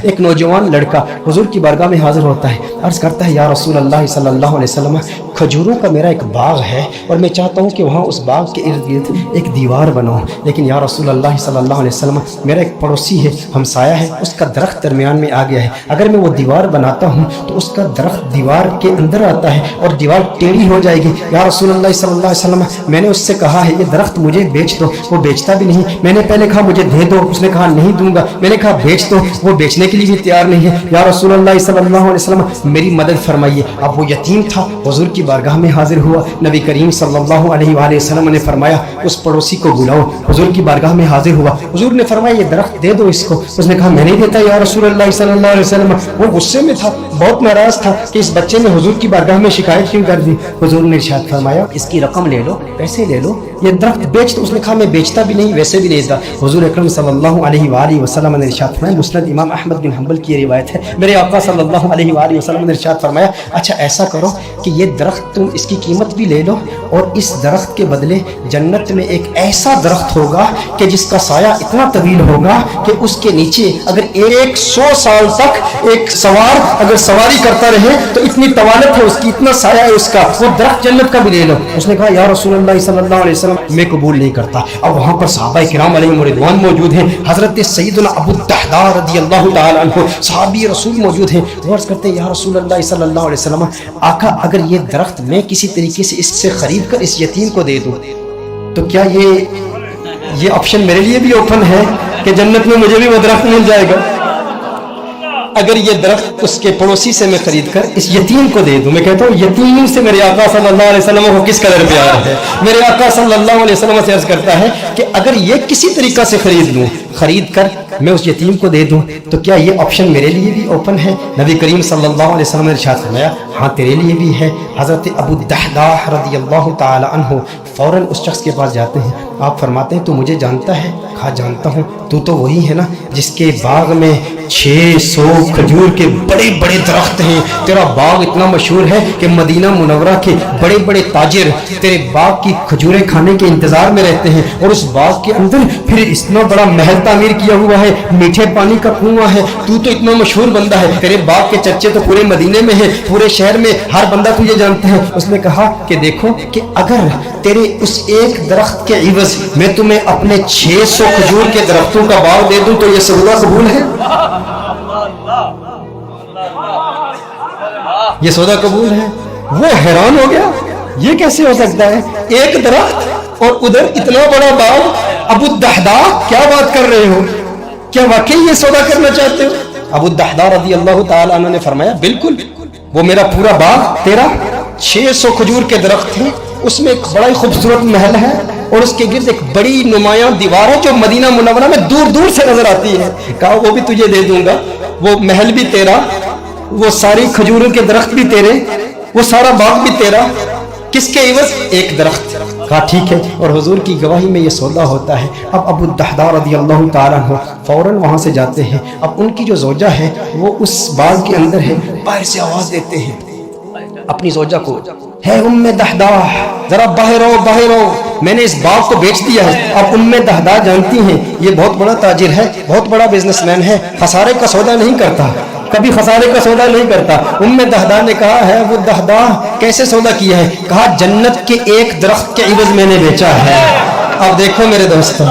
ایک نوجوان لڑکا حضور کی بارگاہ میں حاضر ہوتا ہے، عرض کرتا ہے یا رسول اللہ صلی اللہ علیہ وسلم کھجوروں کا میرا ایک باغ ہے اور میں چاہتا ہوں کہ وہاں اس باغ کے ارد گرد ایک دیوار بناؤں، لیکن یا رسول اللہ صلی اللہ علیہ وسلم میرا ایک پڑوسی ہے، ہمسایہ ہے، اس کا درخت درمیان میں آ گیا ہے، اگر میں وہ دیوار بناتا ہوں تو اس کا درخت دیوار کے اندر آتا ہے اور دیوار ٹیڑھی ہو جائے گی، یا رسول اللہ صلی اللہ علیہ وسلم میں نے اس سے کہا ہے یہ درخت مجھے بیچ دو، وہ بیچتا بھی نہیں، میں نے پہلے کہا مجھے دے دو، اس نے کہا نہیں دوں گا، میں نے کہا بیچ دو، وہ بیچنے کے لیے بھی تیار نہیں ہے، یا رسول اللہ صلی اللہ علیہ وسلم میری مدد فرمائیے۔ اب وہ یتیم تھا، حضور کی بارگاہ میں حاضر ہوا، نبی کریم صلی اللہ علیہ وآلہ وسلم نے فرمایا اس پڑوسی کو بلاؤ، حضور کی بارگاہ میں حاضر ہوا، حضور نے فرمایا یہ درخت دے دو اس کو، اس نے کہا میں نہیں دیتا یا رسول اللہ صلی اللہ علیہ وسلم، وہ غصے میں تھا، بہت ناراض تھا کہ اس بچے نے حضور کی بارگاہ میں شکایت کیوں کر دی، حضور نے ارشاد فرمایا اس کی رقم لے لو، پیسے لے لو، یہ درخت بیچ دو، اس نے کہا میں بیچتا بھی نہیں ویسے بھی نہیں دیتا، حضور اکرم صلی اللہ علیہ وآلہ وسلم نے ارشاد فرمایا، مسند امام احمد بن حنبل کی روایت ہے، میرے آقا صلی اللہ علیہ وآلہ وسلم نے ارشاد فرمایا اچھا ایسا کرو کہ یہ درخت تم اس کی قیمت بھی لے لو اور اس درخت کے بدلے جنت میں ایک ایسا درخت ہوگا کہ جس کا سایہ اتنا طویل ہوگا کہ اس کے نیچے اگر 100 سال تک ایک سوار اگر سواری کرتا رہے تو اتنی طوالت ہے اس کی، اتنا سایہ ہے اس کا، وہ درخت جنت کا بھی لے لو۔ اس نے کہا یا رسول اللہ صلی اللہ علیہ وسلم میں قبول نہیں کرتا۔ اب وہاں پر صحابہ کرام علیہم رضوان موجود ہیں، حضرت سیدنا ابو الدحداء رضی اللہ تعالی عنہ صحابی رسول موجود ہیں، وہ عرض کرتے ہیں یا رسول اللہ صلی اللہ علیہ وسلم آقا اگر یہ درخت میں کسی طریقے سے اس سے خرید کر اس یتیم کو دے دوں تو کیا یہ آپشن میرے لیے بھی اوپن ہے کہ جنت میں مجھے بھی وہ درخت مل جائے گا؟ اگر یہ درخت اس کے پڑوسی سے میں خرید کر اس یتیم کو دے دوں، میں کہتا ہوں یتیم سے میرے آقا صلی اللہ علیہ وسلم کو کس قدر پیار ہے، میرے آقا صلی اللہ علیہ وسلم سے عرض کرتا ہے کہ اگر یہ کسی طریقہ سے خرید کر میں اس یتیم کو دے دوں تو کیا یہ آپشن میرے لیے بھی اوپن ہے؟ نبی کریم صلی اللہ علیہ وسلم نے ارشاد فرمایا ہاں تیرے لیے بھی ہے۔ حضرت ابو الدحداء رضی اللہ تعالی عنہ فوراً اس شخص کے پاس جاتے ہیں، آپ فرماتے ہیں تو مجھے جانتا ہے؟ کہا جانتا ہوں، تو وہی ہے نا جس کے باغ میں 600 کھجور کے بڑے بڑے درخت ہیں، تیرا باغ اتنا مشہور ہے کہ مدینہ منورہ کے بڑے بڑے تاجر تیرے باغ کی کھجوریں کھانے کے انتظار میں رہتے ہیں، اور اس باغ کے اندر پھر اتنا بڑا محل تعمیر کیا ہوا ہے، میٹھے پانی کا کنواں ہے، تو اتنا مشہور بندہ ہے، تیرے باغ کے چرچے تو پورے مدینے میں ہیں، پورے شہر میں ہر بندہ تجھے جانتا ہے۔ اس نے کہا کہ دیکھو کہ اگر تیرے اس ایک درخت کے عوض میں تمہیں اپنے 600 کھجور کے درختوں کا باغ دے دوں تو یہ سودا قبول ہے؟ یہ سودا قبول ہے؟ وہ حیران ہو گیا، یہ کیسے ہو سکتا ہے؟ ایک درخت اور ادھر اتنا بڑا باغ، ابو الدحداء کیا بات کر رہے ہو؟ کیا واقعی یہ سودا کرنا چاہتے ہو؟ ابو الدحداء رضی اللہ تعالی عنہ نے فرمایا بالکل، وہ میرا پورا باغ تیرا 600 کھجور کے درخت ہیں، اس میں ایک بڑا ہی خوبصورت محل ہے اور اس کے گرد ایک بڑی نمایاں دیوار ہے جو مدینہ منورہ میں دور دور سے نظر آتی ہے۔ کہا وہ بھی تجھے دے دوں گا، وہ محل بھی تیرا، وہ ساری کھجوروں کے درخت بھی تیرے، وہ سارا باغ بھی تیرا، کس کے عوض؟ ایک درخت۔ کہا ٹھیک ہے، اور حضور کی گواہی میں یہ سودا ہوتا ہے۔ اب ابو الدحداء رضی اللہ تعالیٰ عنہ فوراً وہاں سے جاتے ہیں، اب ان کی جو زوجہ ہے وہ اس باغ کے اندر ہے، باہر سے آواز دیتے ہیں اپنی زوجہ کو، ہے ام دحداء ذرا باہر آؤ باہر آؤ، میں نے اس باغ کو بیچ دیا ہے۔ اب ام دحداء جانتی ہیں یہ بہت بڑا تاجر ہے، بہت بڑا بزنس مین ہے، خسارے کا سودا نہیں کرتا، کبھی خسارے کا سودا نہیں کرتا۔ ام دحداء نے کہا ہے وہ دحداء کیسے سودا کیا ہے؟ کہا جنت کے ایک درخت کے عوض میں نے بیچا ہے۔ اب دیکھو میرے دوستوں،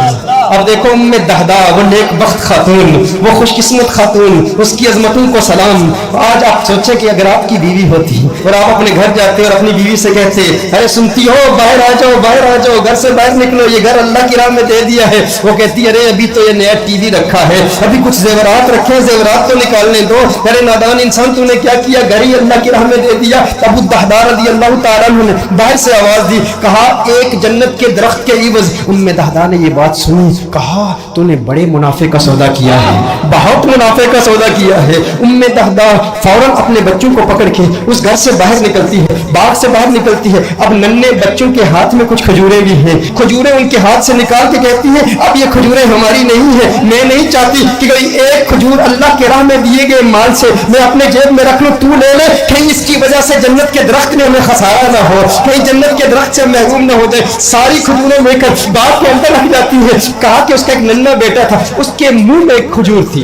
اب دیکھو ام دحداء وہ نیک بخت خاتون، وہ خوش قسمت خاتون، اس کی عظمتوں کو سلام۔ آج آپ سوچیں کہ اگر آپ کی بیوی ہوتی اور آپ اپنے گھر جاتے اور اپنی بیوی سے کہتے ارے سنتی ہو باہر آ جاؤ باہر آ جاؤ، گھر سے باہر نکلو، یہ گھر اللہ کی راہ میں دے دیا ہے، وہ کہتی ارے ابھی تو یہ نیا ٹی وی رکھا ہے، ابھی کچھ زیورات رکھے ہیں، زیورات تو نکالنے دو، ارے نادان انسان تو نے کیا کیا، گھر ہی اللہ کی راہ میں دے دیا۔ ابو الدحداء رضی اللہ تعالیٰ عنہ نے باہر سے آواز دی، کہا ایک جنت کے درخت کے عوض۔ ام دحداء نے یہ بات سنی، کہا تو نے بڑے منافع کا سودا کیا ہے، بہت منافع کا سودا کیا ہے۔ ام دحداء فوراً اپنے بچوں کو پکڑ کے اس گھر سے باہر نکلتی ہے، باغ سے باہر نکلتی ہے۔ اب ننھے بچوں کے ہاتھ میں کچھ کھجوریں بھی ہیں، کھجوریں ان کے ہاتھ سے نکال کے کہتی ہیں اب یہ کھجوریں ہماری نہیں ہیں، میں نہیں چاہتی کہ کوئی ایک کھجور اللہ کے راہ میں دیے گئے مال سے میں اپنے جیب میں رکھ لوں، تو لے لے، کہیں اس کی وجہ سے جنت کے درخت میں ہمیں خسارہ نہ ہو، کہیں جنت کے درخت سے محروم نہ ہو جائے۔ ساری کھجوریں لے کر باغ کے اندر رکھ جاتی ہے۔ کہا کہ اس کا ایک ننھا بیٹا تھا، اس کے منہ میں ایک کھجور تھی،